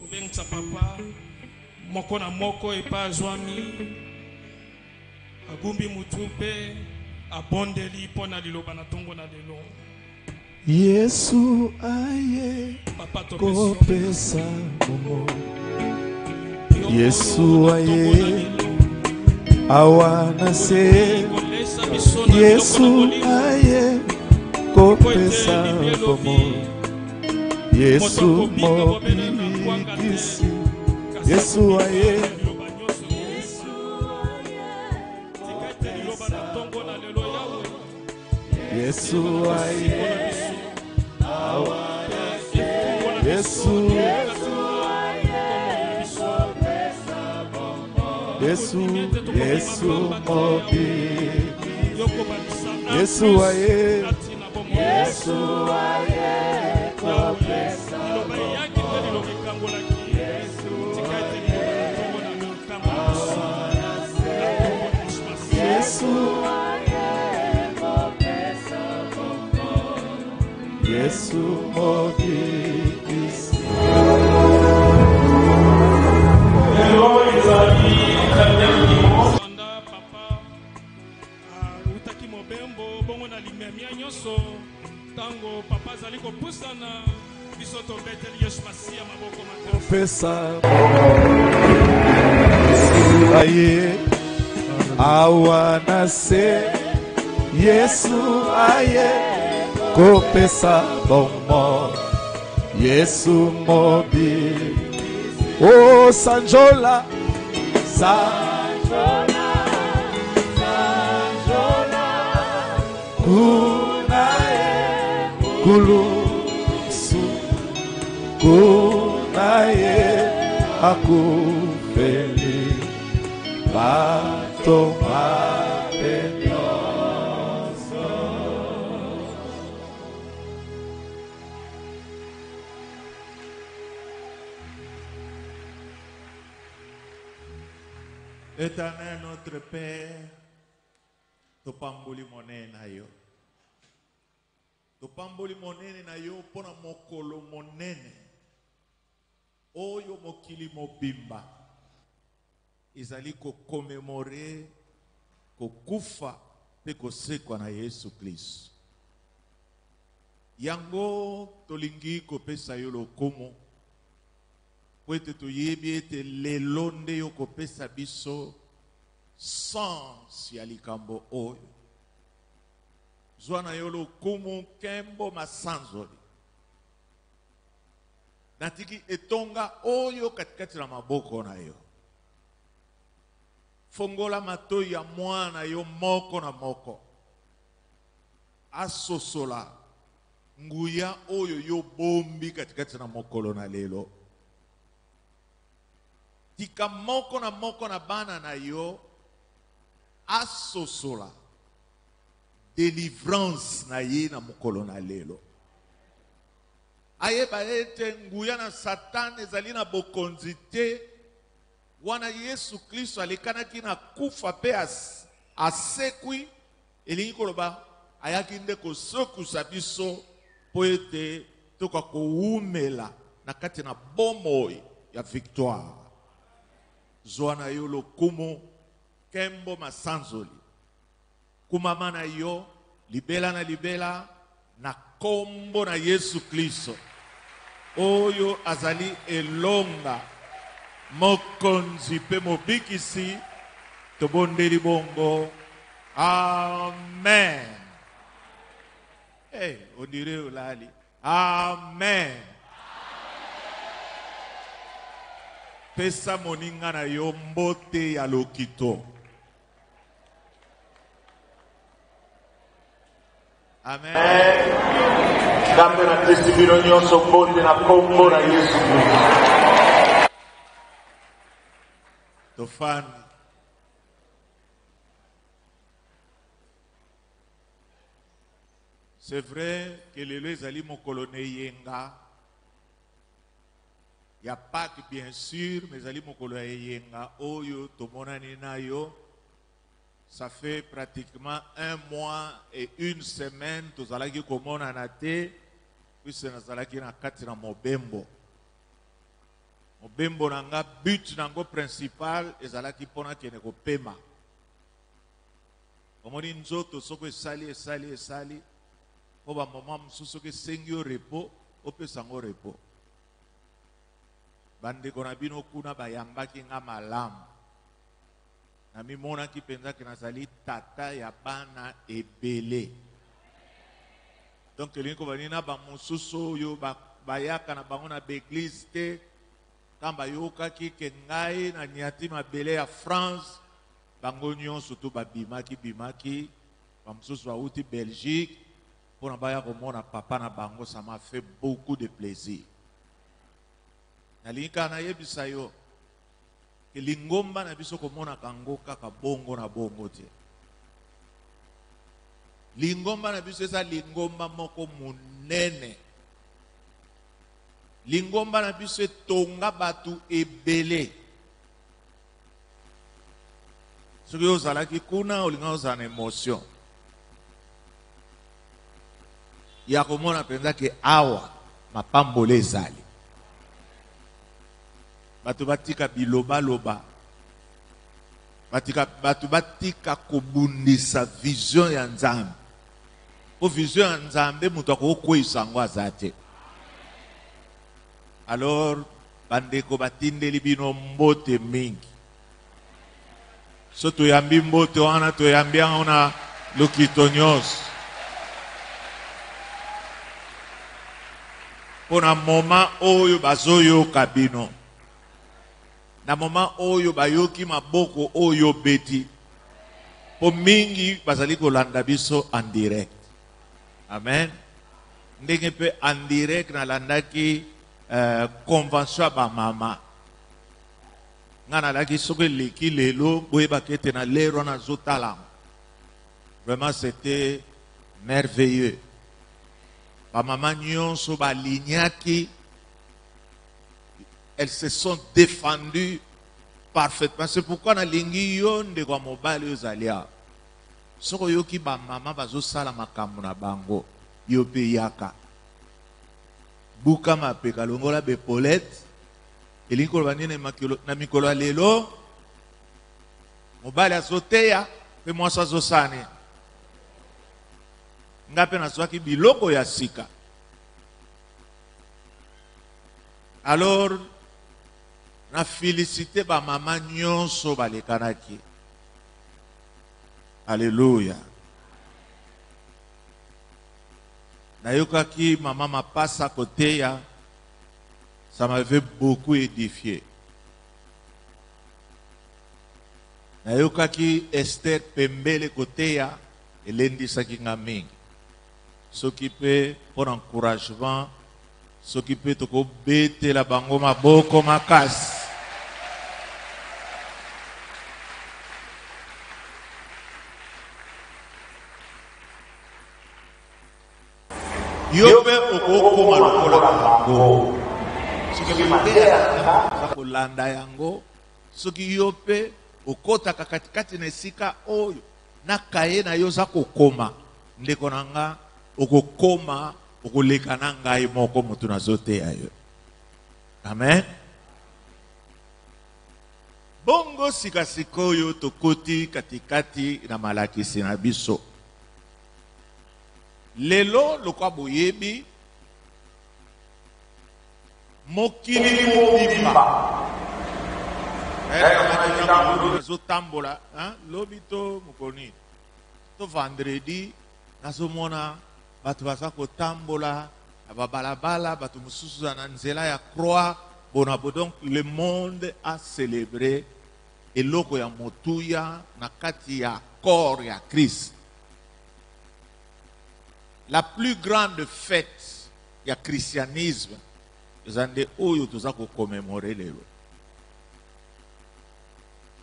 Ubengisa papa moko na moko epa zwami agumbi mutupe abondeli pona liloba na tongo na lelo Yesu aye kopesa momo Yesu aye awana se Yesu aye kopesa momo Yesu mobikisi Yesu aye Yesu aye Yesu Yesu Yesu mobi Yesu aye Yesu aye kopesa Yesu Yesu mobikisi utaki mobembo bongo na limemia nyonso tango papa zali kopusana biso tobeteli Yesu Masiya maboko makasi pesa aye awana se Yesu aye kopesa bomo Yesu mobi oh sanjola kunaye kulusu kunaye akufeli batoma Éternel notre Père, topamboli monene na yo. Topamboli monene na yo pona mokolo monene. Oyo mokili mobimba. Izali ko commémorer ko kufa pe ko sekwa na Yesu Kristo. Yango tolingi ko pesa yo lokomo. Poete toyebi ete lelo nde yo kopesa biso sans ya likambo oyo. Zwa na yo lokumu kembo masanzoli. Natiki etonga oyo katikati na maboko na yo. Fongola matoi ya mwana yo moko na moko. Asosola nguya oyo yo bombi katikati na mokolo na lelo. Tika moko na bana na yo asosola délivrance na ye na mokolo na lelo. Ayeba ete nguya na Satan ezali na bokonzi te wana Yesu Kristo alikanaki na kufa pe asekwi elingi koloba ayaki nde kosokusa biso po ete toka koumela na kati na bomoi ya victoire. Zwana yo lokumu kembo masanzoli. Kumama na yo libela na libela na kombo na Yesu Kristo. Oyo azali elonga mokonzi pe mobikisi tobondeli bongo. Amen. Hey, on dirait olali. Amen. Pesa moninga na yo mbote ya lokito. Amen. Dambe na testimino nyonso bonde na kombo na Yesu Kristo. Tofani. C'est vrai que les alliés mon colonel Yenga. Il n'y a pas que bien sûr, mais les alliés mon colonel Yenga. Oyo, tomonani na yo. Ça fait pratiquement 1 mois et 1 semaine. Tous allons qui comment on a été. Puis c'est nous allons qui na kati na mobembo. Mobembo nanga but nango principal. Et allons qui pona qui ne ko pema. Comme on dit nzoto soko sali. Au moment où que sengyo repos, au peu sango repos. Bande konabino kuna bayamba ki nga malam. Na mi mona ki penza ki nazali tata ya bana ebele. Donc linko banina ba mususu yo bayaka na bango na l'église te kamba yoka ki kengai na nyati mabele ya France bango nyonso to bimaki ba mususu wa uti Belgique. Pour na papa na bango, ça m'a fait beaucoup de plaisir. Nalinka na yebisa yo ke lingomba na biso komona kango kaka bongo na bongo te. Lingomba na biso eza lingomba moko munene. Lingomba na biso tonga batu ebele. Soki ozalaki kuna olinga ozala na émotion. Ya komona penza ke awa mapambole ezali. Batu batika biloba. Batu batika kobundisa vision ya Nzambe. Po vision ya Nzambe mutu akokweyisa yango aza te. Alors bandeko batindeli bino mbote mingi. So toyambi mbote wana toyambi yango na lokito nyonso. Pona moment oyo bazoyo kabino. Na moment oyo bayoki maboko oyo beti. Po mingi bazali kolanda biso en direct. Amen. Ndenge pe en direct na landaki convention ba mama. Ngana laki soke leki lelo boye bakete na lero na zotala. Vraiment c'était merveilleux. Ma maman nyonso ba lignaki, elles se sont défendues parfaitement. C'est pourquoi na lingi yonde kwa mobali ozalia. Soko yoki ba mama bazo sala makambo na bango yope yaka. Buka mapeka longola be Paulette elinko banine makilo na mikolo lelo mobali azoteya pe mwasa azosane. Ngape na swaki biloko ya sika. Alors na félicité ba mama nyonso balekanaki. Alléluia. Na yokaki mama mapasa koteya, ça m'avait beaucoup édifié. Na yokaki Esther Pembele koteya, elendisaki nga mingi. S'occuper pour encouragement, s'occuper de bete la bango maboko makasi. Yobe okoko malokola bango. Soki bete kolanda yango, soki yope okota katikati na esika oyo na kaye na yo za kokoma ndeko nanga okokoma okoleka na ngai moko mutu nazote ayo. Amen. Bongo sikasiko oyo tokoti katikati na malakisi na biso. Lelo lokwa boyebi mokili mobimba. Nazo tambola, lobito mukoni. To vendredi nazo mona batu basako tambola, ababalabala, batu mususu na nzela ya croix. Donc le monde a célébré eloko ya motuya na kati ya corps ya Christ. la plus grande fête du christianisme, c'est ande oyo toza ko commémorer lelo.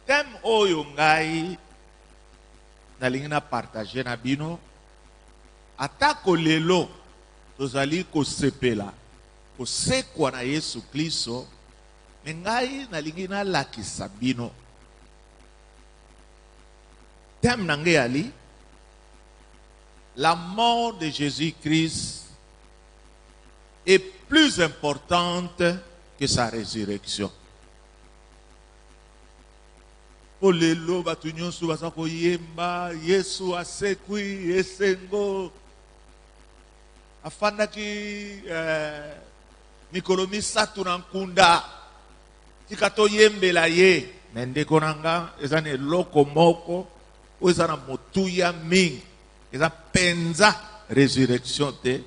Thème oyo ngai nalingi na partager na bino atako lelo tozali ko sepela ko sekwa na Yesu Kristo, ngai nalingi na lakisa bino thème nange ali la mort de Jésus-Christ est plus importante que sa résurrection. Po lelo batu nyonso baza koyemba Yesu asekwi esengo afandaki mikolo misatu na nkunda tika toyembela ye me ndeko nanga eza na eloko moko oyo eza na motuya mingi, eza penza résurrection te,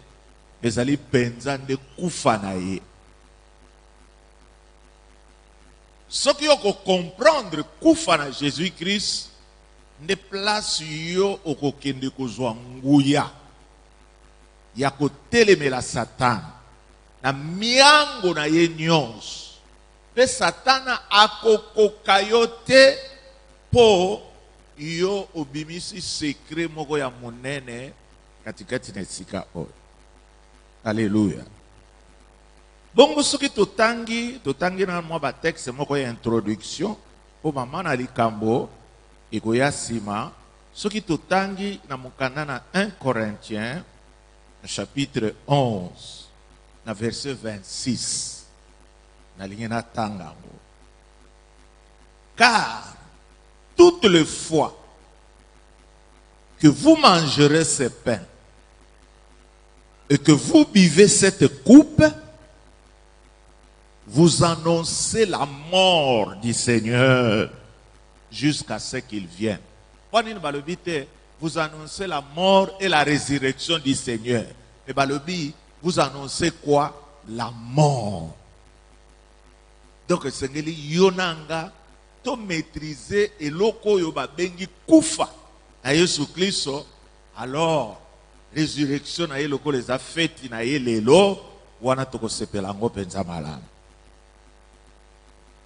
ezali penza nde kufa na ye. Soki yo ko comprendre kufa na Jésus-Christ, nde place yo okokende kozwa nguya ya kotelemela Satan na miango na ye nyonso. Pe Satana akokoka yo te po yo obimisi secret moko ya monene katikati na esika oyo. Alléluia. Bongo soki totangi na mwa ba texte moko ya introduction po mama na likambo ekoya sima. Soki totangi na mokanda na 1 Corinthiens chapitre 11 na verset 26 na ligne na tangango. Car toutes les fois que vous mangerez ce pain et que vous buvez cette coupe, vous annoncez la mort du Seigneur jusqu'à ce qu'il vienne. Vous annoncez la mort et la résurrection du Seigneur. Et vous annoncez quoi? La mort. Donc, Seigneur, yonanga to maîtriser eloko yo ba bengi kufa na Yesu Kristo, alors résurrection na eloko les a fêtes na lelo wana to ko sepela ngo penza malamu.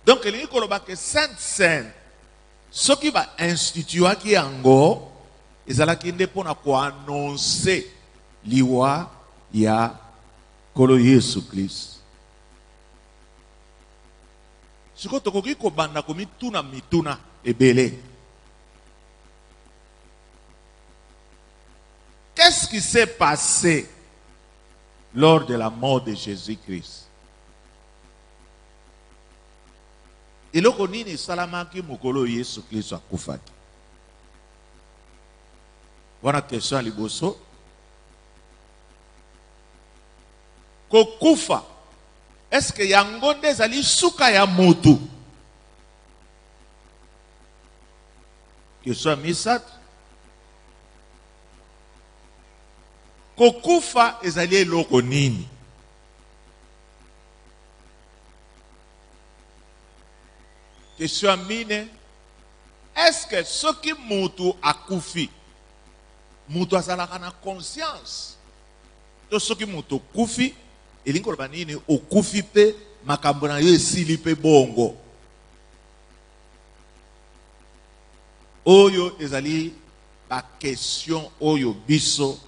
Donc elingi koloba ke Sainte Seine soki ba instituaki yango ezalaki nde pona ko annoncer liwa ya kolo Yesu Kristo. Siko tokoki kobanda komituna mituna ebele. Qu'est-ce qui s'est passé lors de la mort de Jésus-Christ? Eloko nini salamaki mokolo Yesu Kristo akufaki? Wana question liboso. Kokufa, est-ce que yango nde ezali suka ya motu? Question misatu. Kokufa ezali eloko nini? Question mine. Est-ce que soki mutu akufi, mutu azalaka na conscience? To soki mutu kufi, elingi koloba nini okufi pe makambo na yo esili pe bongo? Oyo ezali ba question oyo biso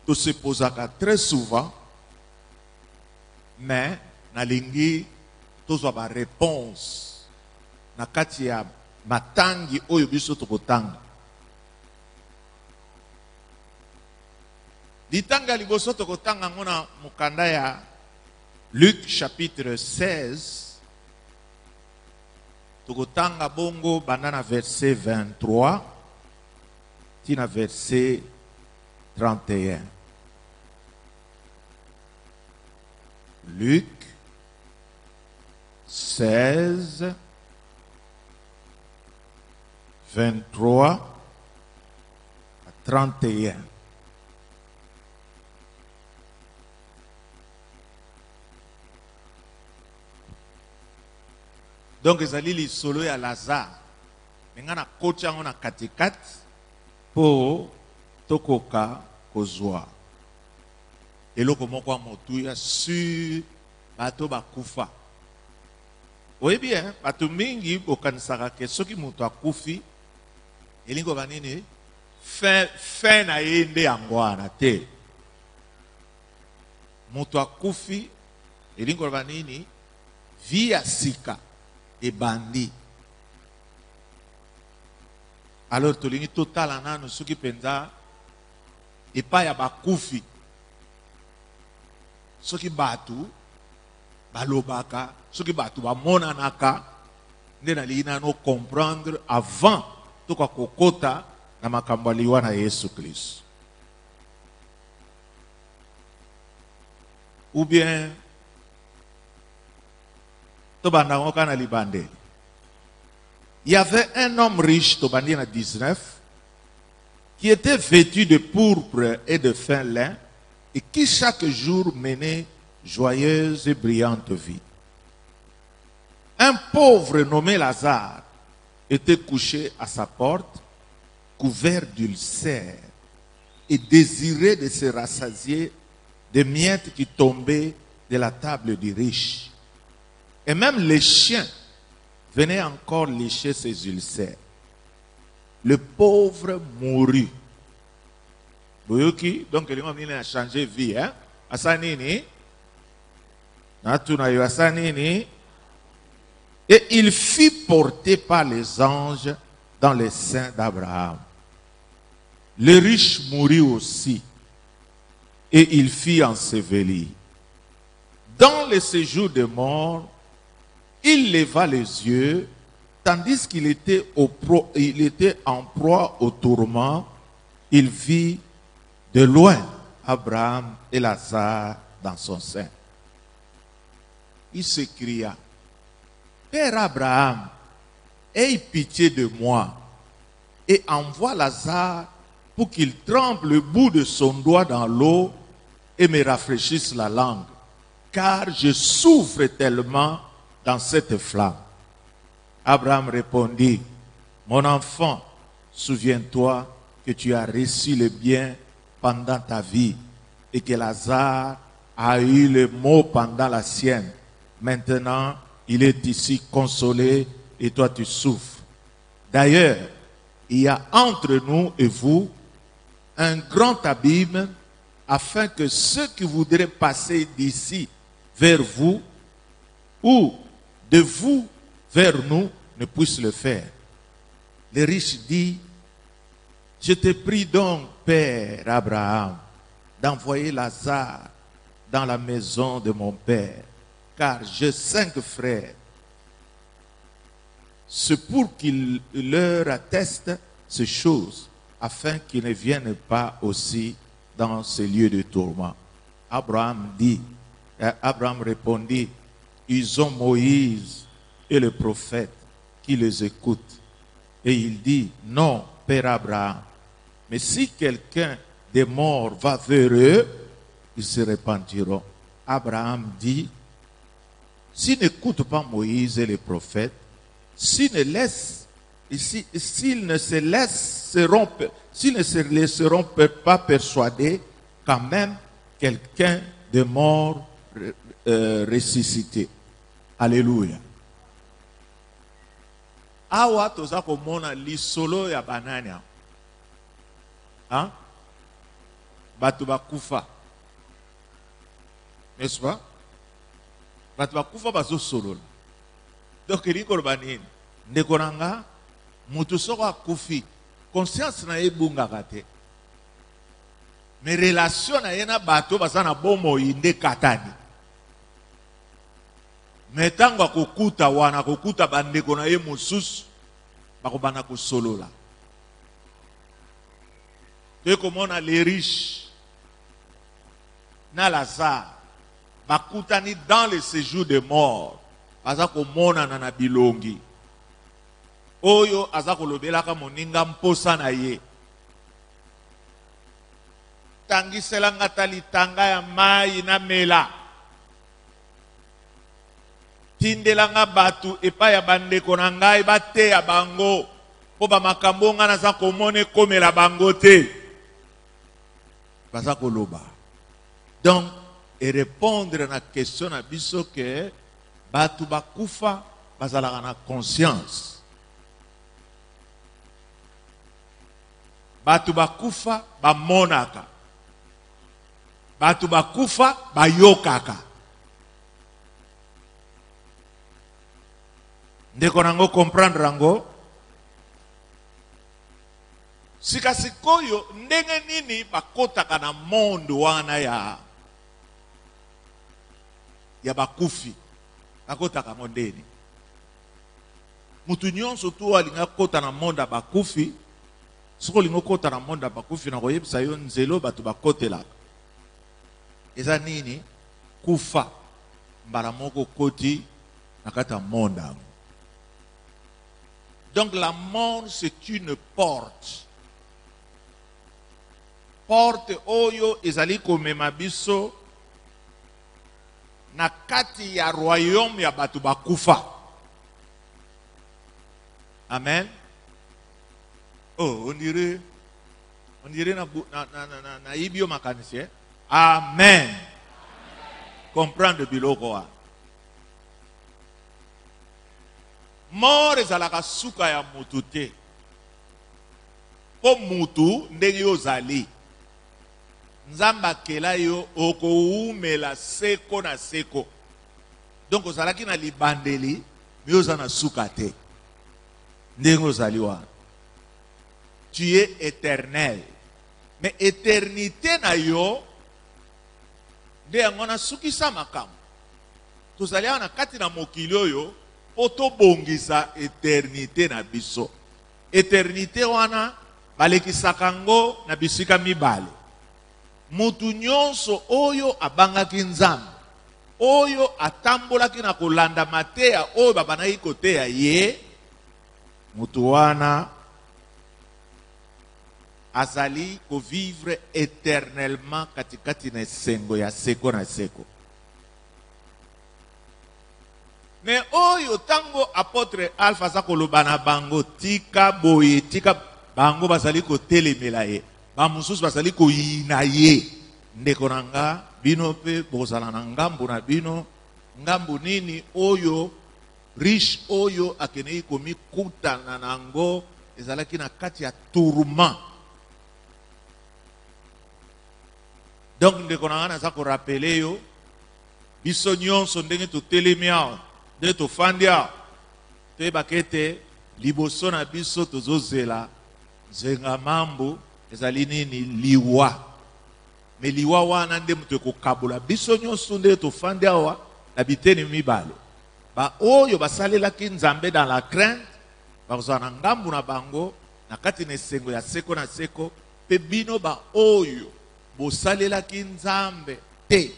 to se posaka très souvent, mais nalingi tozwa ba réponse na kati ya matangi oyo biso tokotanga. Litanga liboso tokotanga ngona mukanda ya Luc chapitre 16. Tokotanga bongo bandana verset 23 tina verset 31. Luc 16, 23 à 31. Donc, ezali li solo ya Lazare. Menga na kocha ngo na katikati po tokoka kozwa eloko moko ya motuya sur bato bakufa. Oui bien, bato mingi bokanisaka ke soki moto akufi elingo banini fin na ye nde yango wana te. Moto akufi elingo banini vie ya sika ebandi. Alors tolingi totala nanu soki penza epai ya bakufi soki batu balobaka soki batu bamonanaka nde nalingi nano comprendre avant toka kokota na makambo aliwa na Yesu Kristo. Ou bien tobandango kana libandeli. Il y avait un homme riche, Tobandien 19, qui était vêtu de pourpre et de fin lin et qui chaque jour menait joyeuse et brillante vie. Un pauvre nommé Lazare était couché à sa porte, couvert d'ulcères et désirait de se rassasier des miettes qui tombaient de la table du riche. Et même les chiens venaient encore lécher ses ulcères. Le pauvre mourut. Boyoki, donc il a changé de vie. Hein? Asanini. Et il fut porté par les anges dans les seins d'Abraham. Le riche mourut aussi. Et il fut enseveli. Dans le séjour des morts, il leva les yeux, tandis qu'il était en proie au tourment. Il vit de loin Abraham et Lazare dans son sein. Il s'écria: Père Abraham, aie pitié de moi et envoie Lazare pour qu'il trempe le bout de son doigt dans l'eau et me rafraîchisse la langue, car je souffre tellement dans cette flamme. Abraham répondit: Mon enfant, souviens-toi que tu as reçu le bien pendant ta vie et que Lazare a eu le maux pendant la sienne. Maintenant, il est ici consolé et toi tu souffres. D'ailleurs, il y a entre nous et vous un grand abîme, afin que ceux qui voudraient passer d'ici vers vous ou de vous vers nous ne puissent le faire. Le riche dit: Je te prie donc, Père Abraham, d'envoyer Lazare dans la maison de mon père, car j'ai 5 frères. C'est pour qu'il leur atteste ces choses, afin qu'ils ne viennent pas aussi dans ces lieux de tourment. Abraham répondit: Ils ont Moïse et le prophète qui les écoutent. Et il dit: Non, Père Abraham, mais si quelqu'un des morts va vers eux, ils se repentiront. Abraham dit: S'ils n'écoutent pas Moïse et les prophètes, s'ils ne se laisseront pas persuader, quand même quelqu'un de mort ressuscité. Alléluia. Awa toza komona lisolo ya banani. Hein? Batu bakufa. N'est-ce pas? Batu bakufa bazo solo. Donc il dit banini. Ndekonanga mutu soko akufi. Conscience na ebungaka te. Mais relation na yena bato basana bomo inde katani. Metango akokuta wana kokuta bandeko na ye mosusu bakobana kosolola. Te komona les riches na Lazare bakutani dans le séjour des morts. Aza komona na bilongi. Oyo aza kolobelaka moninga mposa na ye. Tangiselanga talitanga ya mai na mela. Tindelanga batu epa ya bandeko na ngai bate ya bango. Po ba makambo nga naza komone komela bango te. baza koloba. Donc et répondre à la question à biso que batu bakufa bazalaka na conscience. Batu bakufa bamonaka. Batu bakufa bayokaka. Ndeko nango comprendre rango. Sikasikoyo ndenge nini bakotaka na monde wana ya bakufi. Bakotaka mondeni. Mutu nyonso tu alinga kota na monde bakufi. Soko lingo kota na monde bakufi na koyebisa yo nzelo batu bakotelaka. Eza nini? Kufa. Mbala moko koti nakata monde. Donc la mort c'est une porte. Porte oyo ezali komema biso na kati ya royaume ya batu bakufa. Amen. Oh, on dirait na ibio makanisi. Amen. Comprendre biloko wa. Mort ezalaka suka ya mutu te. Po mutu ndenge ozali. Nzamba kela yo okoumela seko na seko. Donc ozalaki na libandeli mi ozana suka te. Ndenge ozali wana. Tu es éternel. Mais éternité na yo de ngona suki sa makam. Tozali na kati na mokili oyo poto bongisa éternité na biso. Éternité wana balekisaka ngo na bisika mibale. Mutu nyonso oyo abangaki nzambe, oyo atambolaki na kolanda mateya oyo babanaki koteya ye, mutu wana azali ko vivre éternellement katikati na esengo ya seko na seko. Mais oyo tango apôtre Alpha za koloba na bango tika boye tika bango bazali ko telemela ye. Ba mususu bazali ko yina ye. Ndeko nanga bino pe bozala na ngambu na bino ngambu nini oyo riche oyo akenei komi kutana nango ezalaki na kati ya tourment. Donc ndeko nanga naza ko rappeler yo biso nyonso ndenge to telemia de to fandia te bakete liboso na biso tozozela zenga mambo ezali nini liwa. Mais liwa wana nde mutu ekokabula biso nyonso nde to fandia wa na biteni mibale. Ba oyo basalelaki nzambe dans la crainte bakozala na ngambu na bango na kati na esengo ya seko na seko pe bino ba oyo bosalelaki nzambe te.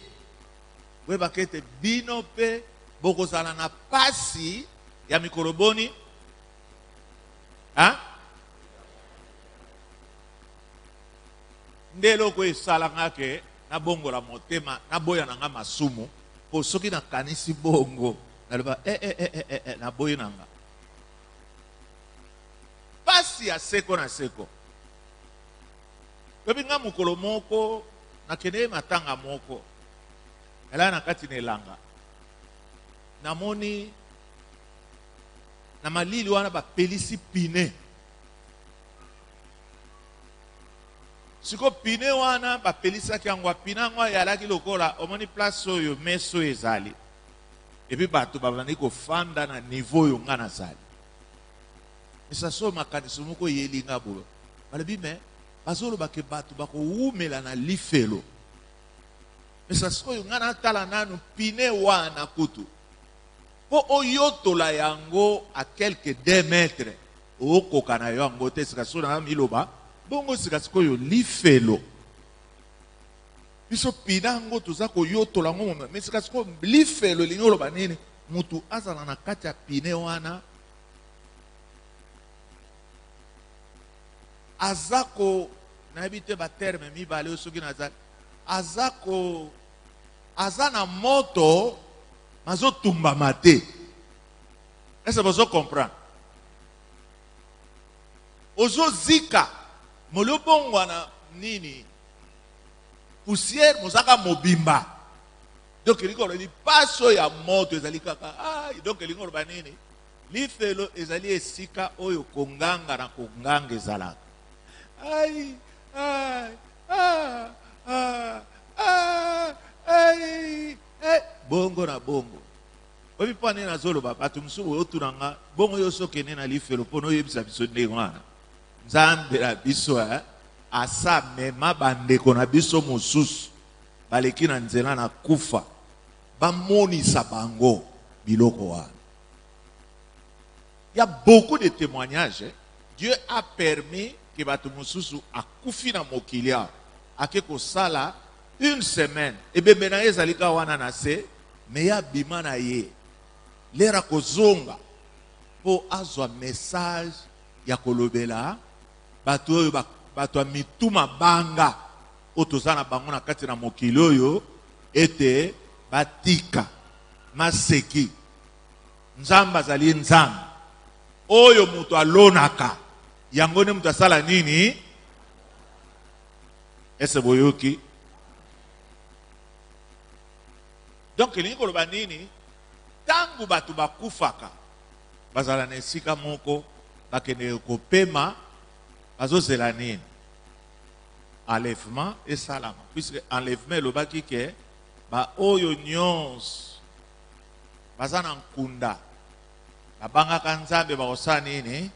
We bakete bino pe bokozala na pasi ya mikoloboni. Ndelo ko esalanga ke na bongo la motema na boya nanga masumu po soki na kanisi bongo na leba na boya nanga pasi ya seko na seko. Pebi nga mukolo moko na kene matanga moko ela na kati na elanga namoni na malili wana ba pelisi pine. Siko pine wana ba pelisa ki angwa pinangwa yalaki lokola omoni place oyo meso ezali. Epi batu babandi ko fanda na niveau yo nga nazali. Esa so makanisi moko yelinga bolo. Balobi me bazolo bake batu bako umela na lifelo. Esa so yo nga na tala nanu pine wana kutu. Po oyotola yango a quelques 2 mètres. Oko kana yango te sika so na miloba. Bongo sikasiko yo lifelo. Biso pinango tuza ko yotola ngo mais sikasiko lifelo linyolo banini mutu azala na kati ya pine wana azako na ebite ba terme mibale osoki na azako azana moto mazo tumba mate. Est-ce que vous comprenez? Ozo zika molobongwa na nini poussière mozaka mobimba. Donc il dit pas so ya moto ezali kaka. Ah, donc il dit banini. Lifelo ezali esika oyo konganga na konganga ezalaka. Ai, ai, ah, ah, ah, ai, bongo na bongo. Obi pani na zolo ba batu msubu otunanga bongo yo soke na lifelo pono yebisa biso ndengwana. Nzambe la biso asa mema bandeko na biso mosusu baleki na nzela na kufa bamonisa bango biloko wana. Il y a beaucoup de témoignages. Dieu a permis que batu mosusu akufi na mokilia akeko sala une semaine et bebena ezalika wana na se me ya bima na ye lera kozonga po azwa message ya kolobela batu oyo bato mituma banga otozana bango na kati na mokili oyo ete batika maseki nzamba azali nzamba oyo mutu alonaka yango ne mutu asala nini ese boyoki. Donc elingi koloba nini tangu batu bakufaka bazala na esika moko bakende kopema bazozela nini enlèvement et salama, puisque enlèvement elobaki ke ba oyo nyonso baza na nkunda babangaka nzambe bakosala nini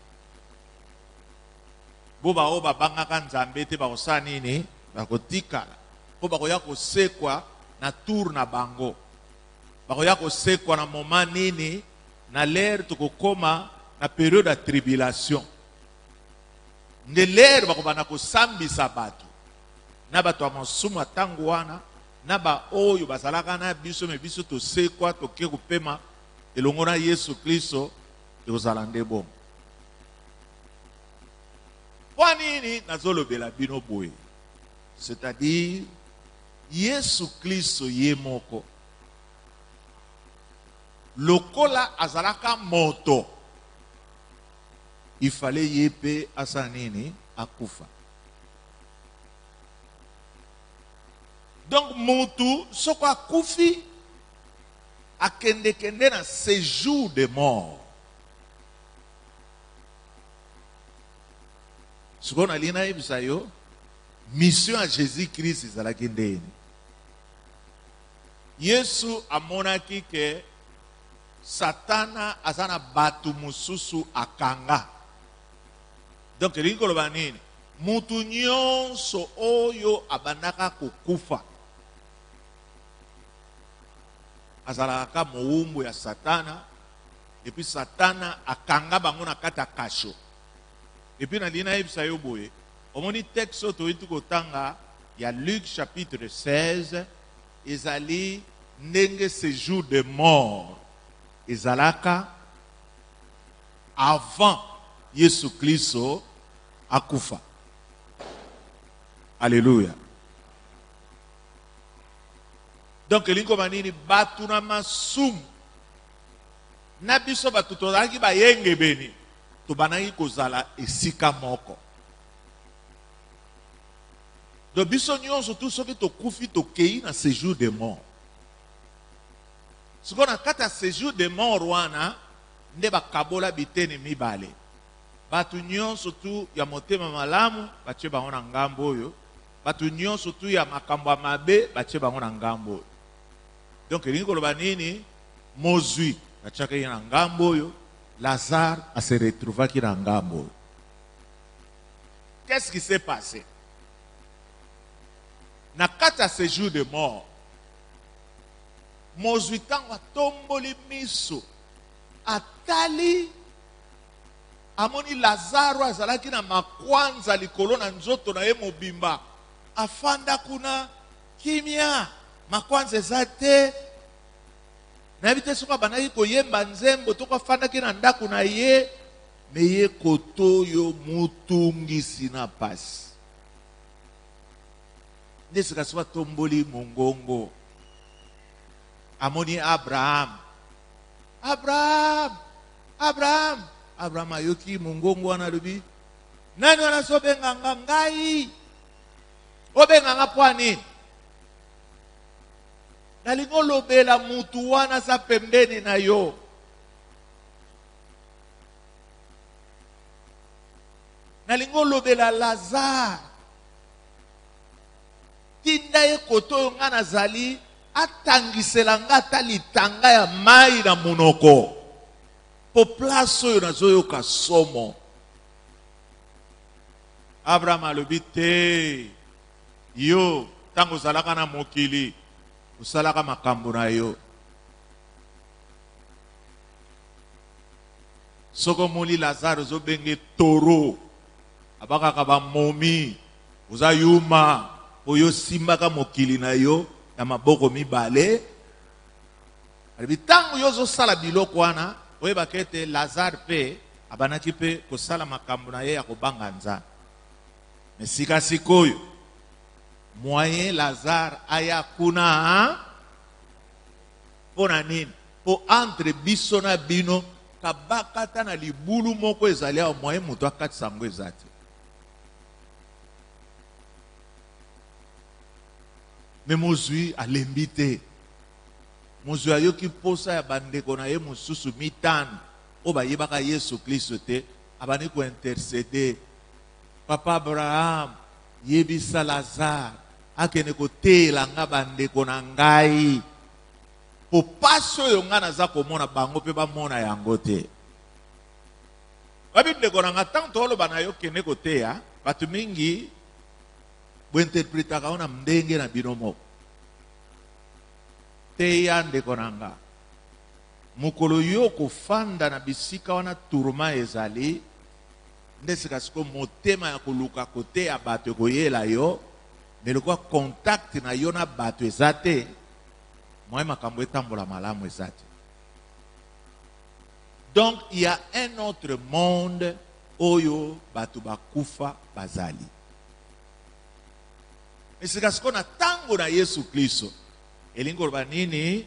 bo bao babangaka nzambe te bakosala nini bakotikala po bakoya kosekwa na tour na bango bakoya kosekwa na moment nini na lere tokokoma na période ya tribulation nde lere bakobana kosambisa bato na bato ya masumu ya ntango wana na ba oyo bazalaka na biso me biso tosekwa toke kopema elongo na Yesu Kristo ekozala nde bongo. Mpo nini nazolobela bino boye, c'est-à-dire Yesu Kristo ye moko lokola azalaka moto il fallait yepe asa nini akufa. Donc mutu soko akufi akende na séjour de mort. Ce qu'on a dit na ibisayo mission à Jésus-Christ ezalaki ndeni. Yesu amonaki ke Satana azana batu mususu akanga. Donc elingi koloba nini mutu nyonso oyo abandaka kokufa azalaka moumbu ya Satana, et puis Satana akanga bango na kati ya kasho. Et puis na lina yebisa yo boye omoni texte toyiti kotanga ya Luc chapitre 16 ezali ndenge séjour de mort ezalaka avant Yesu Kristo akufa. Alléluia. Donc elingo manini batu na masumu na biso batu tozalaki bayenge beni tobanaki kozala esika moko. Donc biso nyonso tout soki tokufi tokei na séjour de mort. Siko na kata séjour de mort wana nde bakabola biteni mibale. Batu nyonso tu ya motema malamu batie bango na ngambo oyo, batu nyonso tu ya makambo ya mabe batie bango na ngambo oyo. Donc elingi koloba nini mozwi batiaka ye na ngambo oyo, Lazare a se retrouvaki na ngambo oyo. Qu'est-ce qui s'est passé? Na kata séjour de mort mozwi tango atomboli miso atali amoni Lazaro azalaki na makwanza likolo na nzoto na ye mobimba afanda kuna kimia makwanza eza te nayebi te soki abandaki koyemba nzembo to afandaki na ndako na ye me ye koto oyo mutungisi na pasi nde sika soki atomboli mongongo amoni Abraham ayoki mongongo wana lobi nani wana so benganga ngai obenganga po nini nalingo lobela mutu wana za pembeni na yo. Nalingo lobela Lazare. Tinda ye koto yo nga nazali atangisela nga ata litanga ya mai na munoko. Po place oyo nazoyoka somo. Abraham alobi te. Yo tango ozalaka na mokili osalaka makambo na yo. Soko moli Lazare ozobenge toro abakaka ba momi oza yuma oyo simbaka mokili na yo ya maboko mibale. Alobi tango yo ozosala biloko wana oyebaka ete Lazare pe abanaki pe kosala makambo na ye ya kobanga Nzambe. Mais sika sikoyo moyen Lazare aya kuna pona nini? Po entre biso na bino kabakata na libulu moko ezali awa moyen mutu akatisa yango eza te. Me mozwi alembi te. Mozwi ayoki posa ya bandeko na ye mosusu mitano oyo bayebaka Yesu Kristo te, abandi ko intercede. Papa Abraham yebisa Lazare akende kotela nga bandeko na ngai po pasi oyo nga naza komona bango mpe bamona yango te. Babi ndeko na nga ntango toloba na yo kende koteya bato mingi bointerpretaka ona ndenge na bino moko. Teya ndeko na nga mokolo yo kofanda na bisika wana turuma ezali nde sika siko motema ya koluka kote ya bato ekoyela yo melokwa contact na yo na bato eza te moye makambo etambola malamu eza te. Donc il y a un autre monde oyo bato bakufa bazali. Esika siko na tango na Yesu Kristo elingi koloba nini?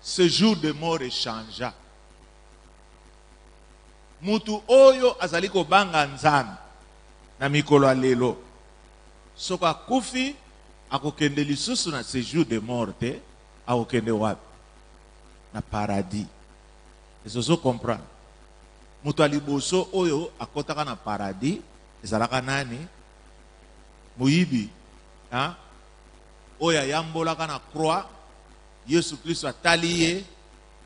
Ce jour de mort échangea. Mutu oyo azali kobanga Nzambe na mikolo ya lelo soko akufi akokende lisusu na séjour de mort te, akokende wapi? Na paradis. Ezozo comprendre. Mutu aliboso oyo akotaka na paradis ezalaka nani? Moyibi oyo ayambolaka na croix. Yesu Kristo atali ye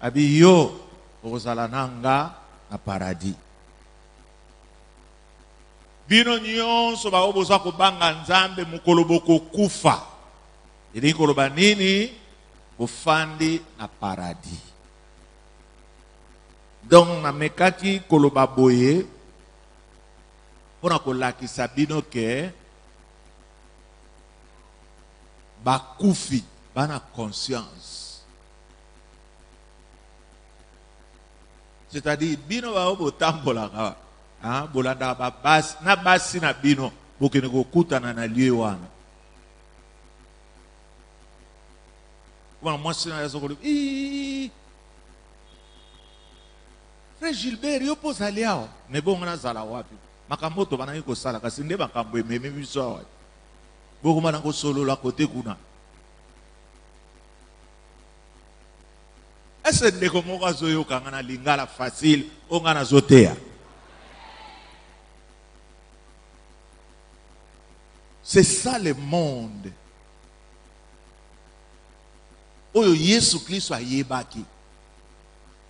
abi yo okozala nanga na paradis. Bino nyonso bao bozwa kobanga Nzambe mokolo bokokufa. Elingi koloba nini? Bofandi na paradis. Donc namekaki koloba boye mpona kolakisa bino ke bakufi bana conscience. C'est-à-dire bino bao botambolaka bolanda babasi na basi na bino bokende kokutana na lieu wana. Wana mwasi na yazo koloba Frère Gilbert yo pozali awa me bongo nazala wapi? Makambo to banaki kosala kasi nde makambo ememi biso awa bokoma na kosolola kote kuna. Ese ndeko moko azoyoka nga na lingala facile o nga nazoteya. C'est ça le monde oyo Yesu Kristo ayebaki.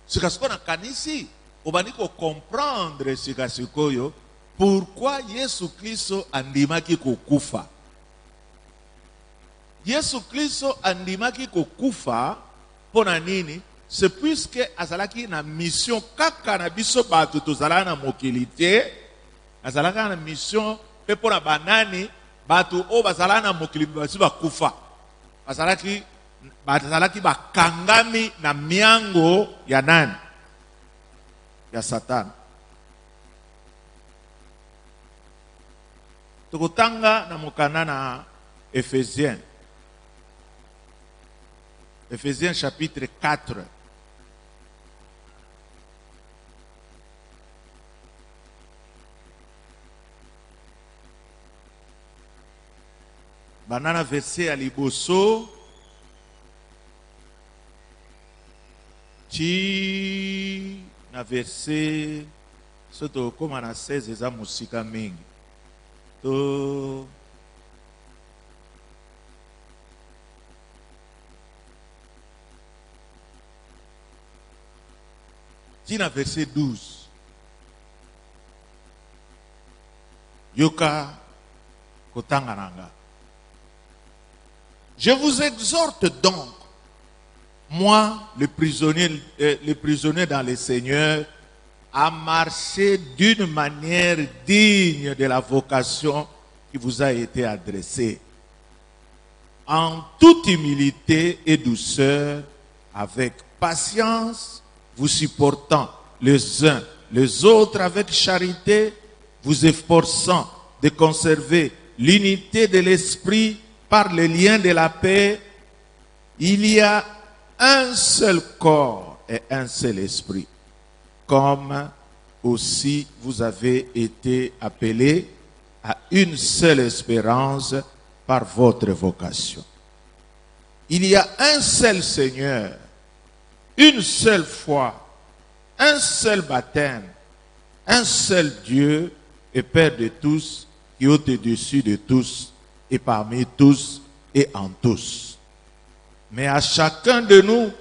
Sika siko na kanisi obandi ko comprendre sika sikoyo pourquoi Yesu Kristo andimaki kokufa. Yesu Kristo andimaki kokufa pona nini? C'est puisque azalaki na mission kaka na biso bato tozala na mokili te, azalaka na mission pe pona banani bato o bazala na mokili basi bakufa. Azalaki bakangami na miango ya nani? Ya Satan. Tukutanga na mukana na Ephésiens. Ephésiens chapitre 4. Banana verset à liboso ti na verset soto koma na 16 eza musika mingi to ti na verset 12 yoka kotanga nanga. Je vous exhorte donc, moi, le prisonnier dans le Seigneur, à marcher d'une manière digne de la vocation qui vous a été adressée, en toute humilité et douceur, avec patience, vous supportant les uns les autres avec charité, vous efforçant de conserver l'unité de l'esprit par le lien de la paix. Il y a un seul corps et un seul esprit, comme aussi vous avez été appelés à une seule espérance par votre vocation. Il y a un seul Seigneur, une seule foi, un seul baptême, un seul Dieu et Père de tous, qui est au-dessus de tous et parmi tous et en tous. Mais à chacun de nous,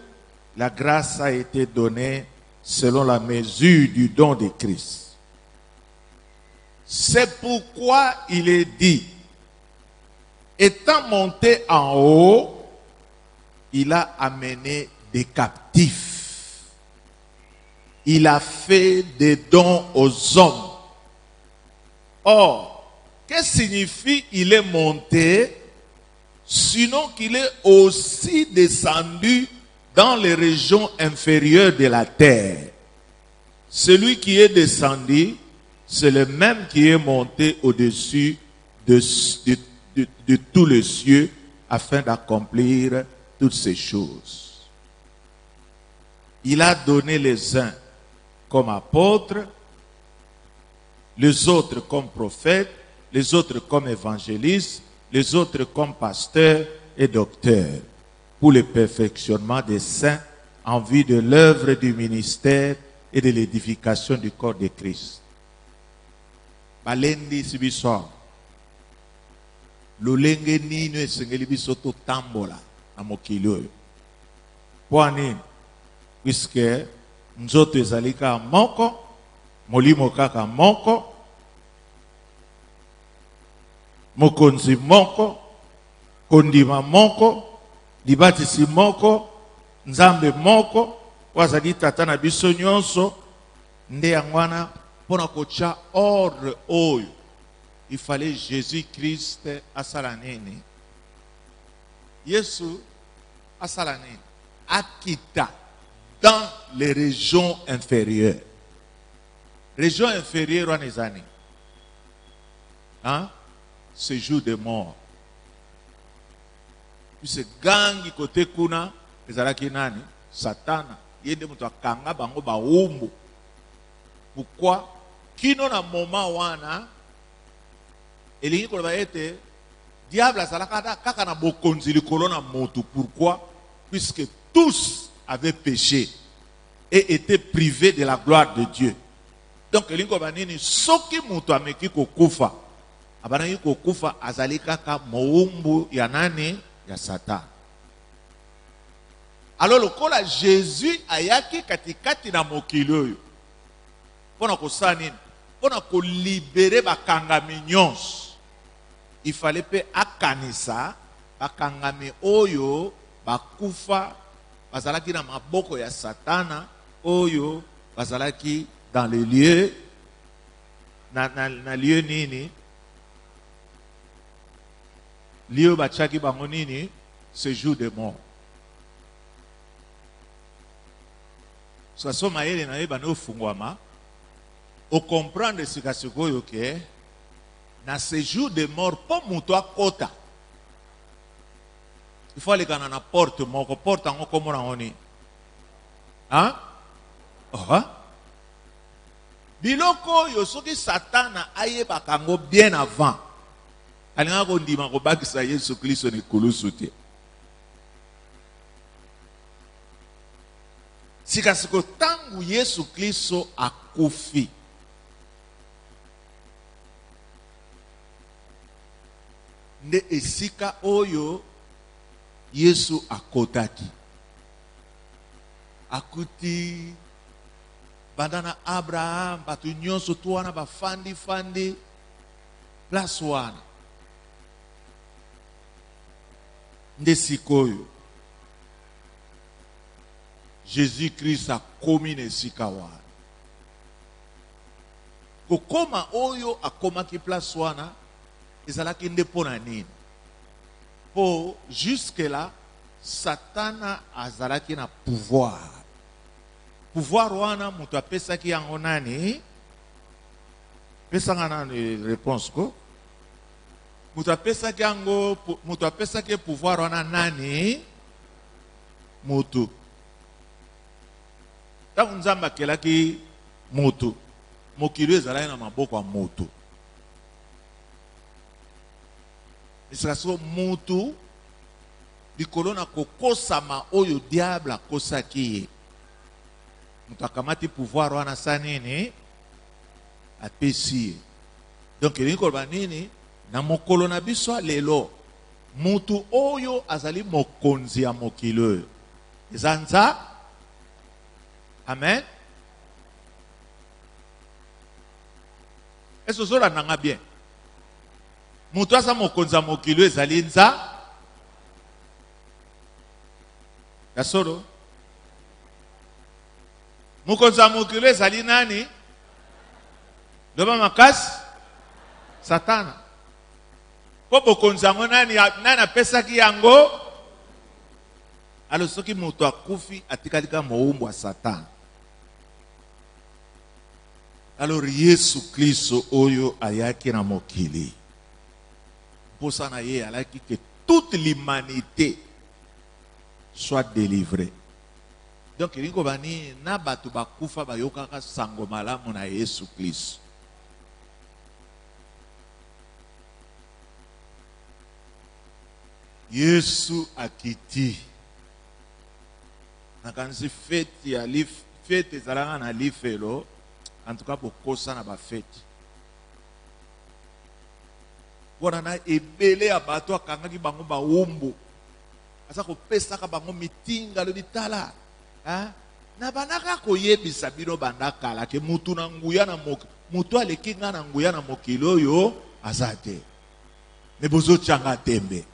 la grâce a été donnée selon la mesure du don de Christ. C'est pourquoi il est dit, étant monté en haut, il a amené des captifs. Il a fait des dons aux hommes. Or, qu'est-ce que signifie il est monté? Sinon qu'il est aussi descendu dans les régions inférieures de la terre. Celui qui est descendu, c'est le même qui est monté au-dessus de tous les cieux afin d'accomplir toutes ces choses. Il a donné les uns comme apôtres, les autres comme prophètes, les autres comme évangélistes, les autres comme pasteurs et docteurs, pour le perfectionnement des saints en vue de l'œuvre du ministère et de l'édification du corps de Christ. Balendi sibiso lolenge nino esengeli biso to tambola na mokili oyo. Pwani puisque nzoto ezali kaka moko, molimo kaka moko, mokonzi moko, kondima moko, libatisi moko, nzambe moko, wazali tata na biso nyonso, nde yangwana pona kocha ordre oyo. Il fallait Jésus-Christ asala nini. Yesu asala nini. Akita dans les régions inférieures. Régions inférieures en les années. Hein? Séjour de mort. Puis ce gangi côté kuna, les alaki nani, Satana, yende mutu akanga bango ba umbu. Pourquoi? Kino na moment wana, elingi koloba ete, diable azalaka kaka na bokonzi likolo na motu. Pourquoi? Puisque tous avaient péché et étaient privés de la gloire de Dieu. Donc elingi koloba nini, soki mutu ameki kokufa, abanaki kokufa azali kaka moumbu ya nani? Ya Satan. Alors lokola Jésus ayaki katikati na mokili oyo pona kosala nini? Pona ko libérer bakangami nyonso. Il fallait pe akanisa bakangami oyo bakufa bazalaki na maboko ya Satana, oyo bazalaki dans les lieux na lieu nini? Lieu bachaki bango nini? Séjour de mort. So maele na yeba no fungwama o comprendre sikasikoyo ke na séjour de mort po mutu akota. Il faut aller kana na porte moko porte ngo komona ngoni. Hein? Oh. Biloko yo soki Satana ayeba kango bien avant. Alinga ko ndima ko bakisa Yesu Kristo ni kulusu te. sikasiko tangu Yesu Kristo akufi nde esika oyo Yesu akotaki akuti bandana Abraham batu nyonso to wana bafandi fandi place wana nde sikoyo Jésus-Christ akomi na esika wana kokoma oyo akomaki place wana ezalaki nde pona nini po jusque là Satana azalaki na pouvoir wana mutu apesaki yango nani pesanga nani réponse ko mutu apesaki pouvoir wana nani mutu tangu Nzambe akelaki mutu mokili ezalaki na maboko ya mutu esika so mutu likolo na kokosama oyo diable akosaki ye mutu akamati pouvoir wana sa nini apesi ye donc elingi koloba nini na mokolo na biso lelo mutu oyo azali mokonzi ya mokili oyo eza Nzambe. Amen. Est-ce que vous avez bien? Mutu aza mokonzi ya mokili ezali Nzambe. Kasoro mokonzi ya mokili ezali nani? Loba makasi Satana. Po bokonzi yango nani apesaki yango? Alors soki mutu akufi atikalika moumbu wa Satana. Alors Yesu Kristo oyo ayaki na mokili posa na ye alaki que toute l'humanité soit délivrée. Donc ilingo bani na batu bakufa bayokaka sango malamu na Yesu Kristo. Yesu akiti nakanzi fete ya fete zalanga na lifelo. En tout cas, pour kosa na ba fête. Wana na ebele abato akangaki bango ba umbu. Asa ko pesa ka bango mitinga lo bitala. Hein? Na banaka ko yebisa bino bandaka la ke mutu na nguya na mutu aleki nga na nguya na mokilo yo azate. Ne bozo changa tembe.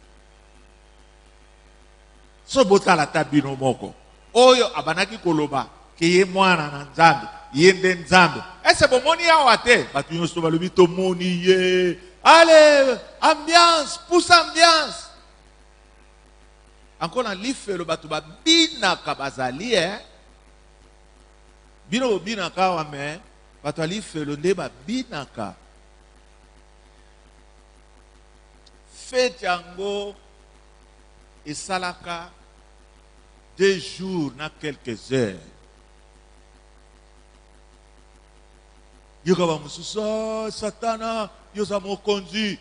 So botala tabino moko. Oyo abanaki koloba ke ye mwana na Nzambe. Yende Nzambe. Ese bomoni ya wate. Batu nyonso balobi to moni ye. Allez, ambiance, pousse ambiance. Encore na lifelo batu ba binaka bazali Bino binaka wame batu alifelo nde ba binaka. Fete yango esalaka 2 jours na quelques heures. Yoka ba mususa Satana yoza mokonzi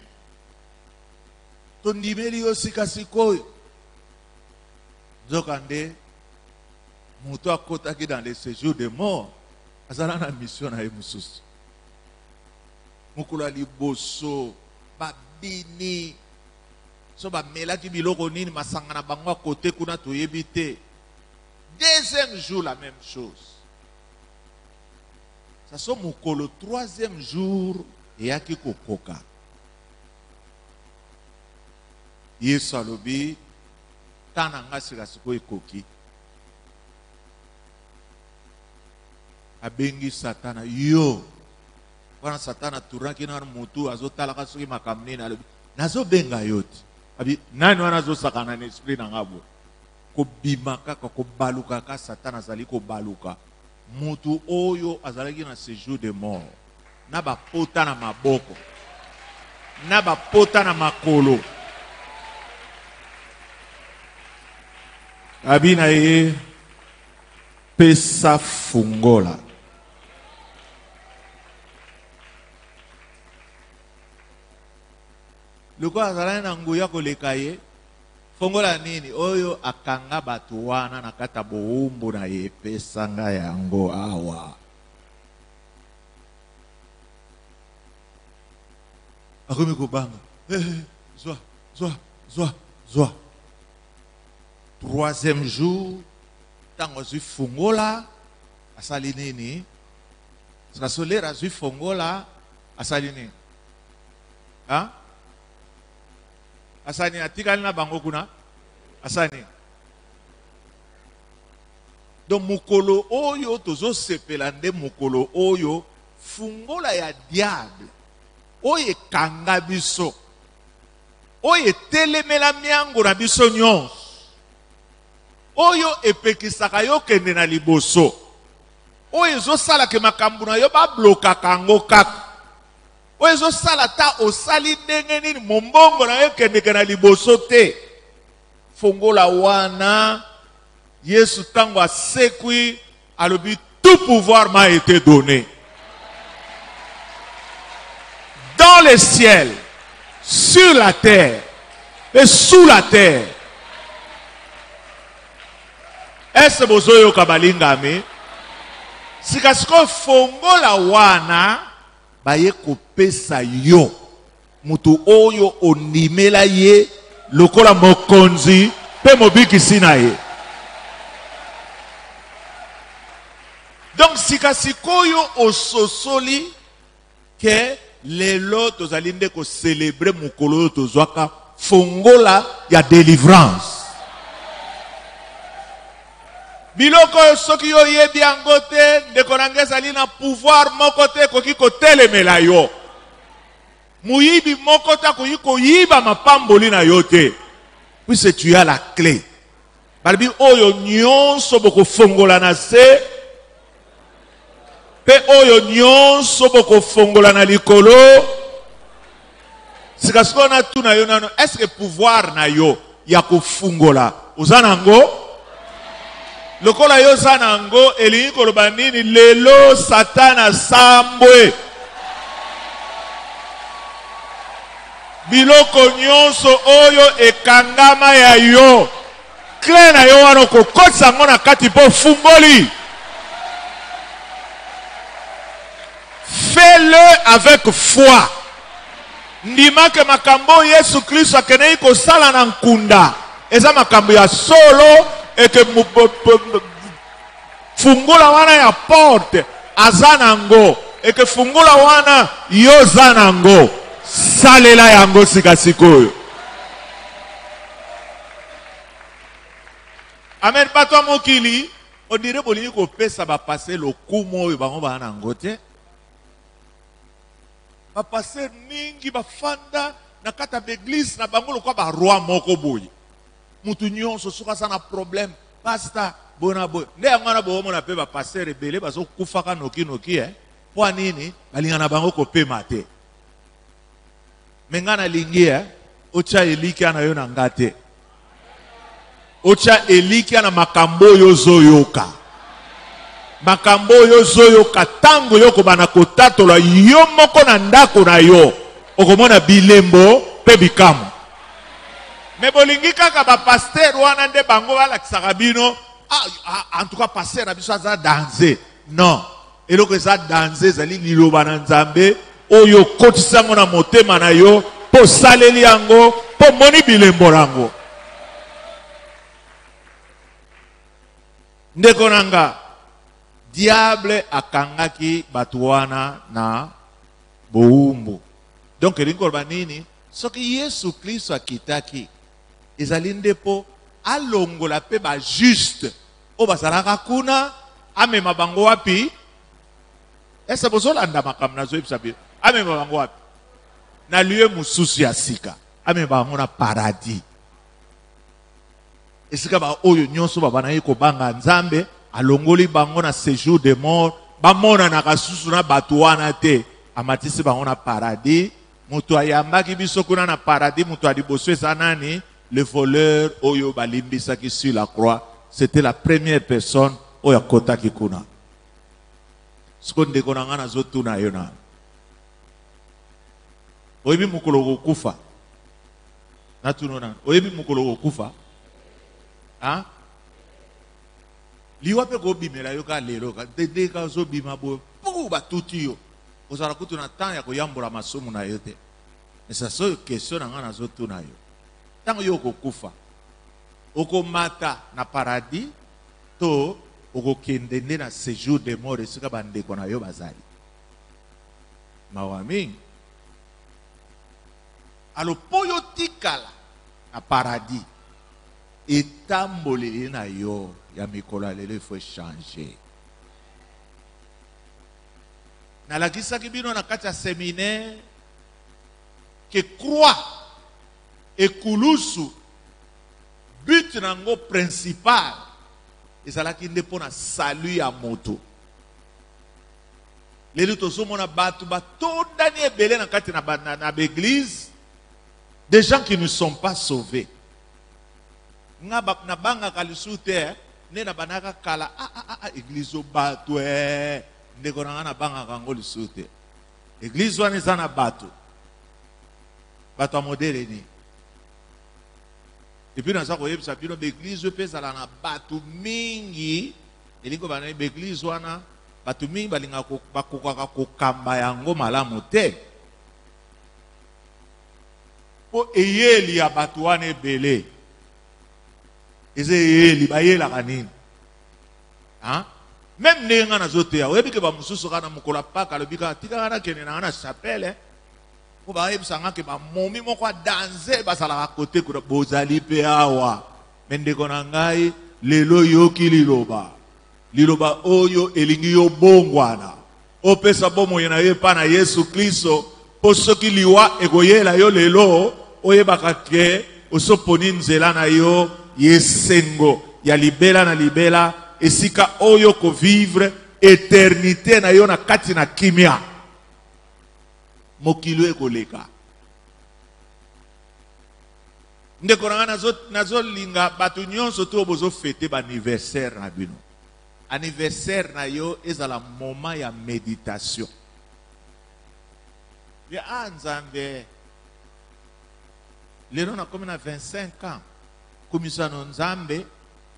tondimeli yo sikasikoyo zokande mutu akotaki dans les séjours de mort azala na mission na ye mususu mukula liboso babini so bamelaki biloko nini masanga na bango à côté kuna toyebi te. Deuxième jour la même chose. Ça so mukolo 3e jour eyaki kokoka. Yesu alobi tana nga sikasiko ekoki. Abengi Satana yo. Wana Satana turaki na mutu azotalaka soki makambo nini alobi nazo benga yoti. Abi nani wana zo sakana na esprit na ngabo. Ko bimaka ko baluka ka Satana azali ko baluka. Mutu oyo azalaki na séjour de mort. Na ba pota na maboko. Na ba pota na makolo. Abina ye pesa fungola. Loko azalaki na nguya koleka ye Fongola nini oyo akanga batu wana na kata boumbu na yepesa nga yango awa. Akomi kobanga. Zwa. Troisième jour, tango zui fongola, asali nini? Sasolera zui fongola, asali nini? Hein? Asani atikali na bango kuna? Asani. Donc mukolo oyo tozo sepelande mukolo oyo fungola ya diable. Oye kanga biso. Oye telemela miango na biso nyonso. Oyo epekisaka yo kende na liboso. Oyo zo sala ke makambo na yo ba bloka kango kaka. Oyo zo sala ta osali ndenge nini mombongo na yo kende na liboso te. Fongola wana Yesu tango asekwi alobi tout pouvoir m'a été donné. Dans le ciel, sur la terre et sous la terre. Est-ce bozoyo kabalingami? Sikasiko fongola wana baye kopesa yo mutu oyo onimela ye lokola mokonzi pe mobikisi na ye. Donc sikasiko yo ososoli ke lelo tozali nde ko célébrer mukolo tozwaka fongola ya délivrance. Biloko soki yo yebi yango te ndeko na ngai ezali na pouvoir moko te koki kotelemela yo. Muyibi moko te akoki koyiba mapamboli na yo te. Puisque tu as la clé. Balobi oyo nyonso bokofongola na se pe oyo nyonso bokofongola na likolo. Sikasiko na tuna yo nano, est-ce que pouvoir na yo ya kofungola oza nango? Lokola yo za nango elingi koloba nini lelo Satana sambwe. Biloko nyonso oyo ekangama ya yo. Clé na yo wana kokotisa ngo na kati po fungoli. Fais-le avec foi. Ndima ke makambo Yesu Kristo akenei kosala na nkunda. Eza makambo ya solo et que fungula wana ya porte azanango et que fungula wana yo zanango salela yango sikasikoyo. Amen. Patwa mokili on dirait bolingi ko pesa ba passer le kumo oyo bango bana nango te. Ba passer mingi ba fanda na kata d'église na bango lokwa ba roi moko boye. Mutu nyonso soka sana problème pasta bona boy nde ngana bo mona pe ba passer rebele bazo kufaka noki po nini balingana bango ko pe mate mengana lingia ocha eliki ana yo na ngate ocha eliki ana makambo yo zoyoka makambo yo zoyoka tango yoko bana kotatola yo moko na ndako na yo okomona bilembo pe bikamu. Mais bolingi kaka ba pasteur wana nde bango balakisaka bino en tout cas pasteur na biso aza danser. Non, eloko eza danser ezali liloba na Nzambe oyo kotisango na motema na yo po saleli yango po moni bilembo rango. Ndeko nanga diable akangaki batu wana na boumbu. Donc elingi koloba nini soki Yesu Kristo akitaki ezali ndepo alongola pe ba juste o bazalaka kuna amema bango wapi? Esa bozolanda makambo na zoyebisa bino amema bango wapi? Na lieu mususu ya sika amema bango na paradis. Esika ba oyo nyonso babana ye kobanga Nzambe alongoli bango na séjour de mort bamona na kasusu na batu wana te amatisi bango na paradis. Mutu ayambaki biso kuna na paradis mutu aliboso eza nani? Le voleur oyo balimbisaki sur la croix, c'était la première personne oyo akotaki kuna. Siko ndeko na nga nazotuna yo na oyebi mokolo kokufa natunona oyebi mukolo okufa hein liwa pe ko bimela yo ka lelo ka dede ka zo bima bo pou ba tuti yo ozala kutu na temps ya koyambola masumu na yo te esa so question na ngana zo tuna yo tango yo kokufa okomata na paradis to okokende nde na séjour de mort esika bandeko na yo bazali mawami alo po yo tikala na paradis etamboleli na yo ya mikolo ya lelo faut changer nalakisaki bino na kati ya séminaire ke croix ekulusu but nango principal ezalaki nde mpo na salut ya moto lelo tozomona bato batondani ebele na kati na baeglise des gens qui ne sont pas sauvés nga na bangaka lisu te nde na banaka kala église o bato ndeko na nga na bangaka yango lisu te église wana eza na bato ya modele ni epuis naza koyebisa bino baeglise mpe ezala na bato mingi elingi bana baeglise wana bato mingi balingaka bakokaka kokamba yango malamu te mpo eyeli ya bato wana ebele eza eyeli bayelaka nini meme ndenge nga nazoteya oyebi ke bamosusu kaka na mokolo ya paka alobika tikaka nakende na nga na chapele mpo bayebisanga ke bamomi moko adanse basalaka kote kuna bozali mpe awa me ndeko na ngai lelo yoki liloba oyo elingi yo bongwana opesa bomoi na ye mpa na Yesu Kristo mpo soki liwa ekoyela yo lelo oyebaka ke osoponi nzela na yo yesengo ya libela na libela esika oyo kovivre éternité na yo na kati na kimia mokilo ekoleka ndeko na nga nazolinga bato nyonso to bozofete baanniversaire na bino anniversaire na yo ezala moment ya méditation ya nzambe lelo nakomi na 25 ans komisano nzambe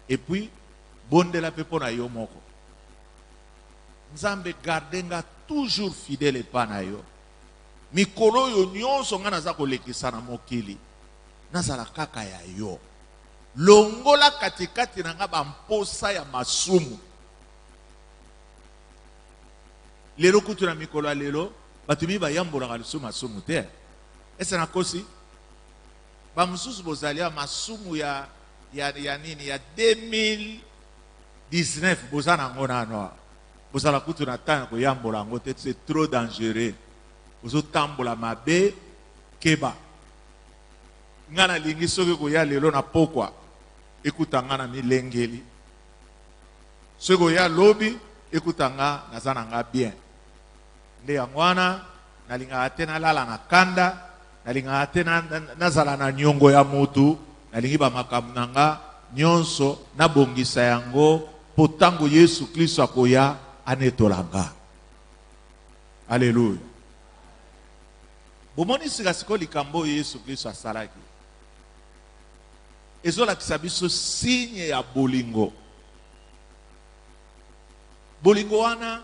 et puis bondela mpe mpo na yo moko nzambe garde nga toujours fidèle epa na yo mikolo oyo nyonso nga naza kolekisa na mokili nazala kaka ya yo longola katikati na nga bamposa ya masumu lelo kutu na mikolo ya lelo bato mi bayambolaka lisu masumu te ese nakosi bamosusu bozali ya masumu ya nini ya 2019 boza nango nano bozala kutu na temps ya koyambola yango te c'est trop dangereux ozotambola mabe keba nga nalingi soki koya lelo na pokwa ekuta nga na milengeli soki koya lobi ekuta nga naza na nga bien nde yango wana nalingaka te nalala na kanda nalingaka te nazala na nyongo ya motu nalingi bamakambo na nga nyonso nabongisa yango mpo ntango Yesu Kristo akoya anetola nga alleluya bomoni sikasiko likambo oyo Yesu Kristo asalaki ezolakisa biso signe ya bolingo wana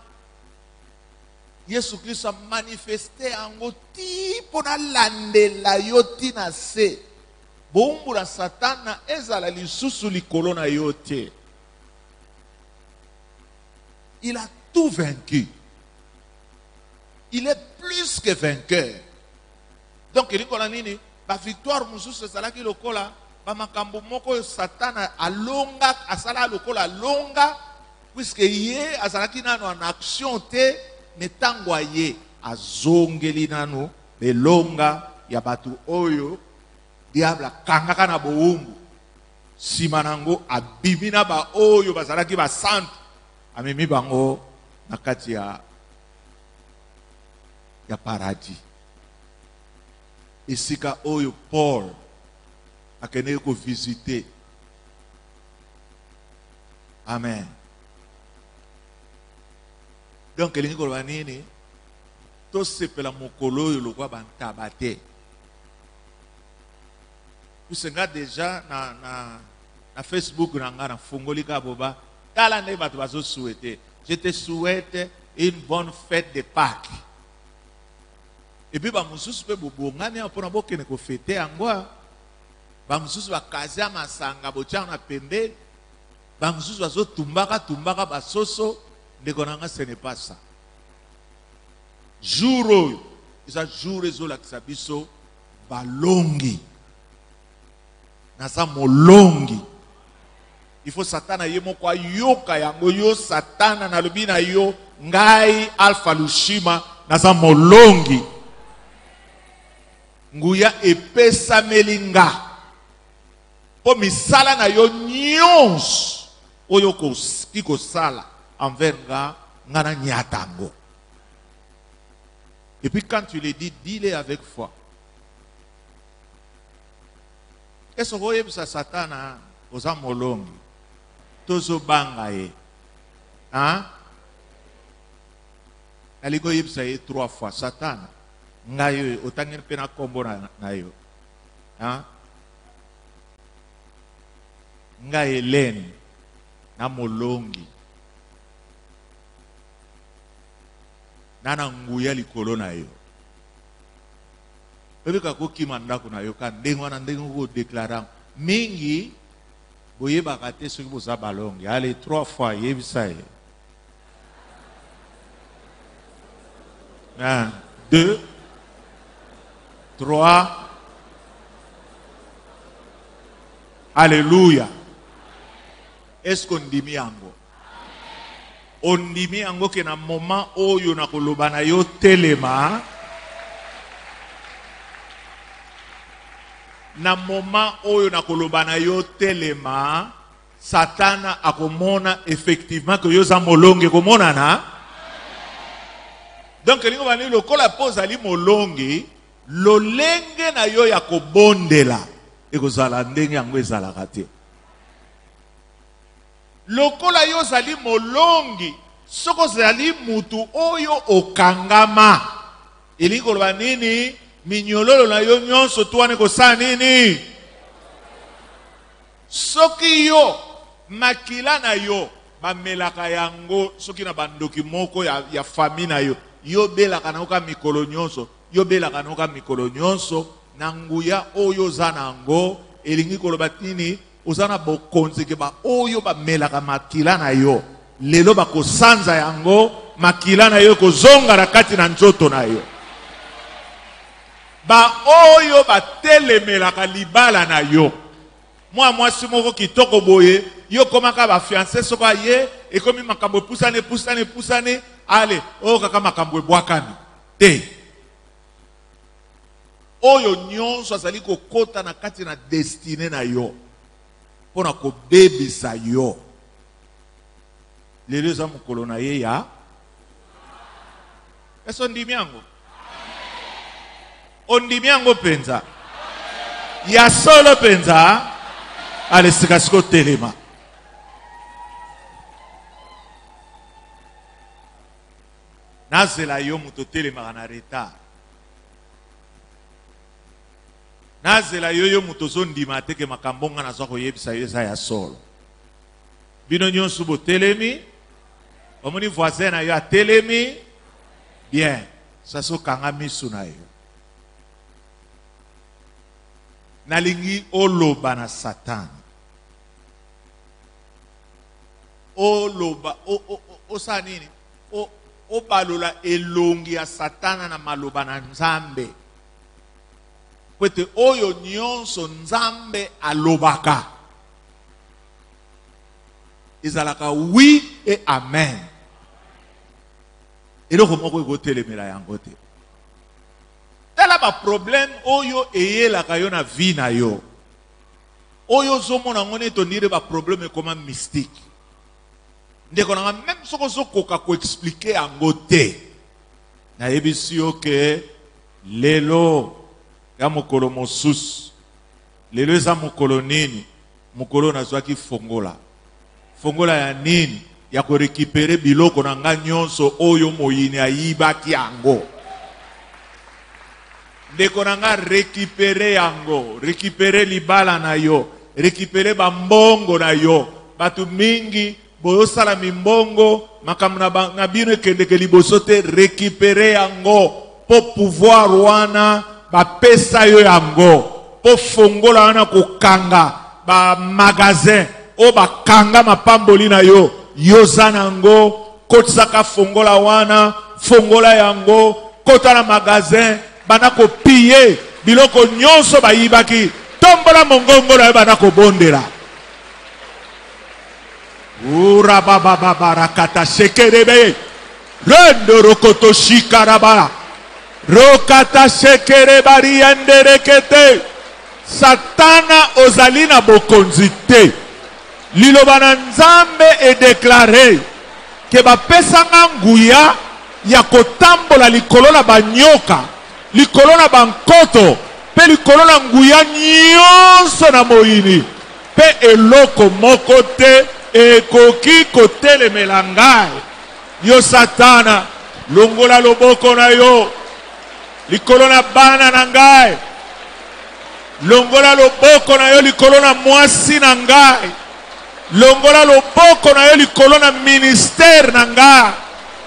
Yesu Kristo amanifeste yango ti mpo nalandela yo tina se boumbula satana ezala lisusu likolo na yo te. Il a tout vaincu. Il est plus que vainqueur. Donc il dit nini ba victoire mususu ezalaki lokola ba makambo moko satana alonga asala lokola longa puisque ye azalaki nano en action te metango ye azongeli nano belonga ya batu oyo diable kangaka na boumbu simanango abimina ba oyo bazalaki ba sant amemi bango na kati ya paradis. Isika oyo Paul akene ko visiter. Amen. Donc elingi koloba nini to sepela mokolo oyo lokwa bantabate. Puissenga déjà na Facebook na fungoli ka boba. Tala ne batu bazo souhaiter. Je te souhaite une bonne fête de Pâques. Et puis ba mususu pe bobongami apona bokene ko fêter angwa. Ba mususu ba kaza masanga bocha na pembe. Ba mususu bazo tumbaka basoso ndeko nanga ce n'est pas ça. Jour isa jour ezola kisabiso balongi. Nasa molongi. Il faut satana yemo kwa yoka yango yo satana na lubina yo ngai alpha lushima nasa molongi. Nguya epesa melinga. Po misala na yo nyons oyo kiko sala envers ngana nyatango. Et puis quand tu le dis, dis-le avec foi. Est-ce que ça satana oza molongi tozo banga ye hein aliko yebisa ye 3 fois satana ngayo otangeni pena kombo na yo hein ngaye len na molongi nana nguya likolo na yo. Bebeka ko kimandako na yo kan ndenge wana ndenge ko déclarer mingi boyeba kate soki boza balongi. Allez 3 fois yebisa ye. 1 2 3 Alléluia. Est-ce qu'on dit yango? On dit yango ke na moment oyo na koloba na yo telema. Na moment oyo na koloba na yo telema, satana akomona effectivement que yo za molongi komona na. Donc lingo bani lokola pose ali molongi, lolenge na yo ya kobondela ekozala ndenge yango ezalaka te. Lokola yo zali molongi, soko zali mutu oyo okangama. Elingo loba nini? Minyololo na yo nyonso tuwane kosa nini? Soki yo makila na yo bamelaka yango soki na bandoki moko ya famille na yo yo belaka na oka mikolo nyonso yo belaka na oka mikolo nyonso na nguya oyo za nango elingi koloba nini ozana bokonzi ke ba oyo bamelaka makila na yo lelo bakosanza yango makila na yo kozonga na kati na nzoto na yo. Ba oyo ba telemelaka libala na yo. Mwasi moko kitoko boye, yo komaka ba fiancé soko ye, ekomi makambo pusane, ale, o kaka makambo ebwakani. Te. Oyo nyonso azali kokota na kati na destine na yo. Pona ko bebisa yo. Lelo za mukolo na ye ya. Eso ndimi yango. Ondimi yango penza. Ya solo penza. Ale sikasiko telema. Nazela yo muto telema na retard. Nazela yo muto zondima teke makambonga na zoko yebisa yesa ya solo. Bino nyonso bo telemi. Omoni voisin na yo telemi. Bien. Saso kanga misu na yo. Nalingi oloba na Satan. Oloba o sanini o balola elongi ya Satana na maloba na Nzambe. Kwete oyo nyonso Nzambe alobaka. Izalaka oui et amen. Eloko moko ekotelemela yango te. Tala ba problème oyo eyelaka yo na vie na yo. Oyo zomona ngone tonire ba problème comme mystique. Ndeko na même soko zokoka ko expliquer yango te. Na yebisi yo ke lelo ya mokolo mosusu. Lelo za mokolo nini? Mokolo na zwaki fongola. Fongola ya nini? Ya ko récupérer biloko na nga nyonso oyo moyini ayibaki yango. ndeko nanga récupérer yango, récupérer libala na yo, récupérer bambongo na yo. Batu mingi boyosala mimbongo makambo na bino ekendeke liboso te, récupérer yango po pouvoir wana bapesa yo yango, po fongola wana kokanga ba magasin o bakanga mapamboli na yo, yoza nango, kotsaka fongola wana, fongola yango, kota na magasin, bana ko piller biloko nyonso bayibaki, tombola mongongo na yo bana ko bondela. Ura baba baba rakata shekerebe, rendo rokoto shikaraba, rokata shekerebari yanderekete. Satana ozalina bokonzite. Liloba na Nzambe est déclaré que bapesanga nguya ya kotambola likolo na banyoka, likolo na bankoto, pe likolo na nguya nyonso na moyini, pe eloko moko te ekoki kotelemela ngai. Yo Satana, longola loboko na yo likolo na bana na ngai, longola loboko na yo likolo na mwasi na ngai, longola loboko na yo likolo na ministère na ngai,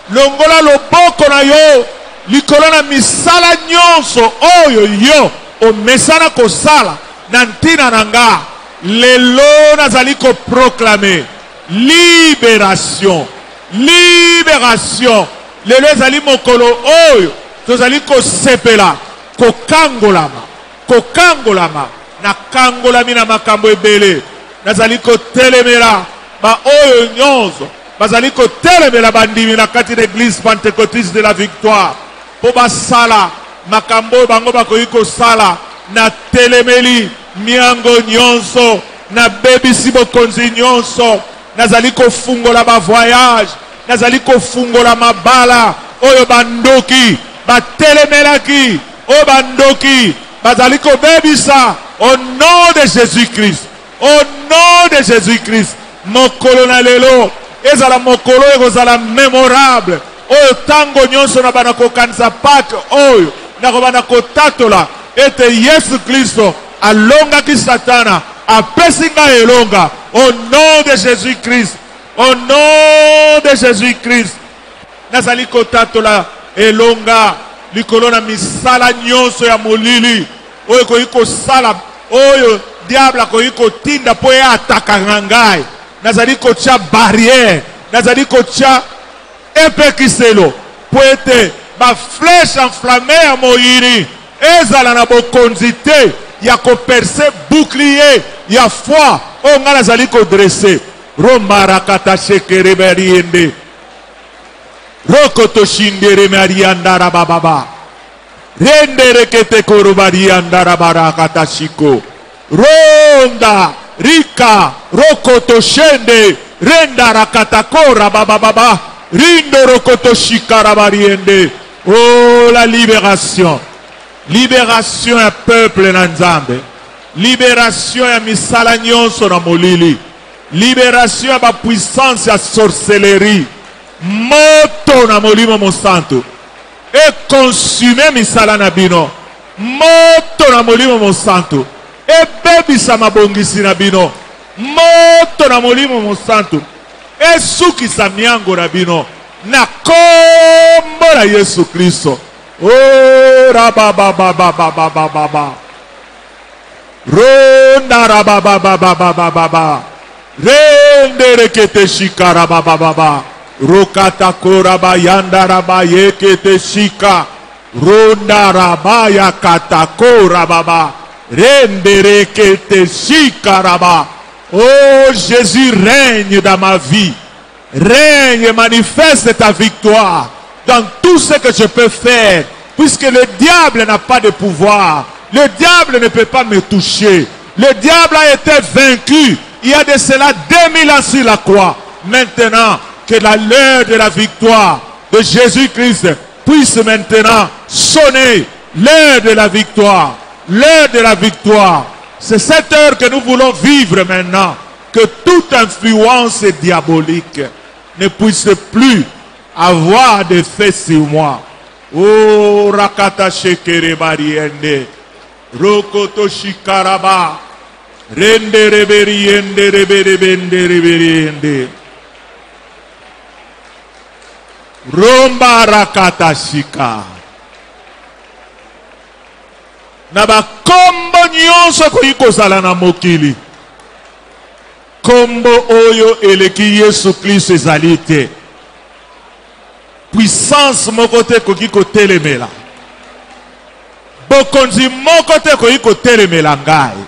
longola loboko na yo likolo na misala nyonso oyo yo omesana kosala na ntina na ngai. Lelo nazali ko proclamer libération, libération. Lelo ezali mokolo oyo tozali kosepela, kokangolama, kokangolama, na kangolami na makambo ebele. Nazali kotelemela ba oyo nyonso bazali kotelemela bandimi na kati d'église pentecôtiste de la victoire, po basala makambo bango bakoki kosala na telemeli miango nyonso, na bebisi bokonzi nyonso. Nazali kofungola ba voyage, nazali kofungola mabala oyo bandoki batelemelaki, o bandoki bazali kobebisa au nom de Jésus-Christ. Au nom de Jésus-Christ, mokolo na lelo ezala mokolo ekozala mémorable. Oyo tango nyonso na bana kokanisa Pâques oyo na kobana kotatola ete Yesu Kristo alongaki Satana, apesi ngai elonga. Au nom de Jésus-Christ, au nom de Jésus-Christ, nazali kotatola elonga likolo na misala nyonso ya molili oyo koyi kosala, oyo diable akoki kotinda po ye atakanga ngai. Nazali kotia barrière, nazali kotia epekiselo po ete ba flèche enflammée ya moyini ezala na bokonzi te ya koperce bouclier ya foi oyo ngai nazali kodresse. Romarakata shekereberiende rokotoshindere mariandara bababa renderekete korobariandara barakata shiko ronda rika rokotoshende renda rakatakora bababa rindo rokotoshikara. Oh, la libération, libération ya peuple na Nzambe, libération ya misala nyonso na molili, libération ya ba puissance ya sorcellerie, moto na molimo mosanto e consumer misala na bino, moto na molimo mosanto e bebisa mabongisi na bino, moto na molimo mosanto e sukisa miango na bino na kombo na Yesu Kristo. Oh, rabababababababa ronda rababababababa rende rekete shikara bababa rokata koraba yanda raba yekete shika ronda raba yakata koraba rende rekete shikara ba. Oh, Jésus règne dans ma vie, règne, manifeste ta victoire dans tout ce que je peux faire, puisque le diable n'a pas de pouvoir, le diable ne peut pas me toucher, le diable a été vaincu il y a de cela 2000 ans sur la croix. Maintenant que l'heure de la victoire de Jésus-Christ puisse maintenant sonner, l'heure de la victoire, l'heure de la victoire. C'est cette heure que nous voulons vivre maintenant, que toute influence diabolique ne puisse plus avoir d'effet sur moi. O rakata shekere bariende. Rokoto shikaraba. Rende reberiende reberebende reberiende. Romba rakata shika. Na bakombo nyonso koyiko zala na mokili. Kombo oyo eleki Yesu Kristo ezali te. Puissance moko te koki kotelemela. Bokonzi moko te koki kotelemela ngai.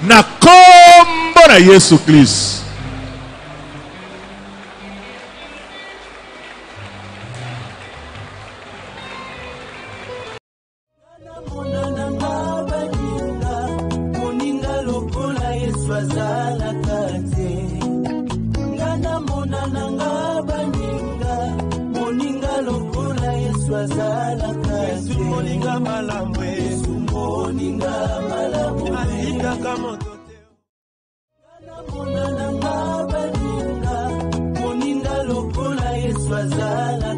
Na kombo na Yesu Kristo. Moninga malamu alika kama tote moninga lokola Yesu azala